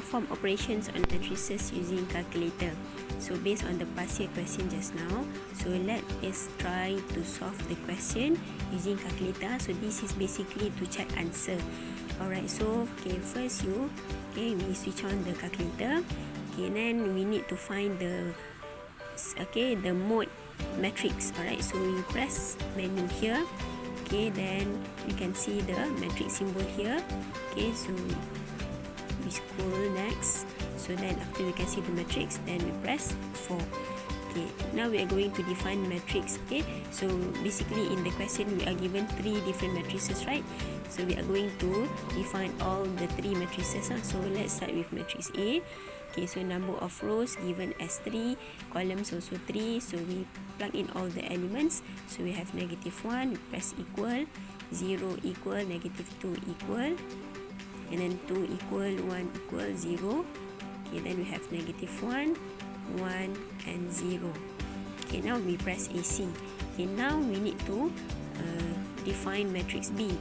perform operations on matrices using calculator. So based on the past year question just now, so let us try to solve the question using calculator. So this is basically to check answer. Alright, so first we switch on the calculator. Then we need to find the mode matrix. Alright, so we press menu here. Then we can see the matrix symbol here. So we scroll next. So then after we can see the matrix, then we press 4. Now we are going to define matrix. So basically in the question we are given 3 different matrices, right? So we are going to define all the 3 matrices. So let's start with matrix A. So number of rows given as 3, columns also 3. So we plug in all the elements. So we have -1, we press equal, 0 equal, -2 equal, and then 2 equal, 1 equal, 0. Then we have -1, 1 and 0. Now we press AC. Now we need to define matrix B.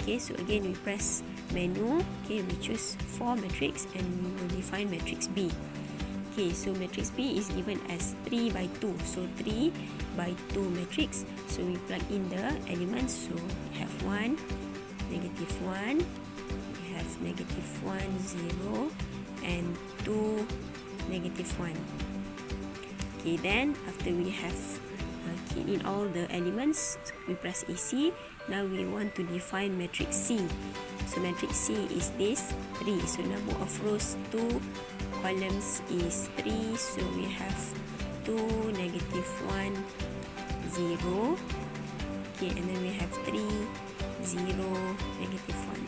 So again we press menu. We choose 4 matrix and we will define matrix B. So matrix B is given as 3 by 2. So 3 by 2 matrix. So we plug in the elements. So we have 1, -1, we have -1, 0, and 2, -1. Then after we have keyed in all the elements, we press AC. Now we want to define matrix C. So matrix C is this 3. So number of rows 2, columns is 3. So we have 2, -1, 0. And then we have 3, 0, -1.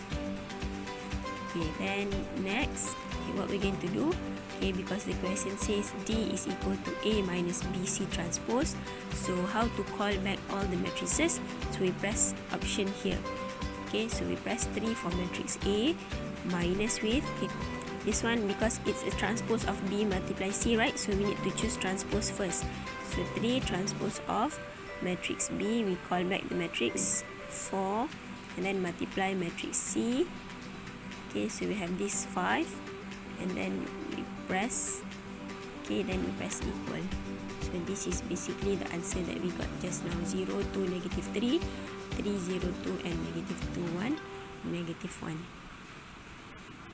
Then next, what we're going to do, because the question says D is equal to A minus BC transpose. So how to call back all the matrices? So we press option here. So we press 3 for matrix A, minus with this one because it's a transpose of B multiply C, right? So we need to choose transpose first. So 3 transpose of matrix B, we call back the matrix 4, and then multiply matrix C. So we have this 5, and then we press then we press equal. So this is basically the answer that we got just now. 0, 2, -3, 3, 0, 2, and -2, 1, -1.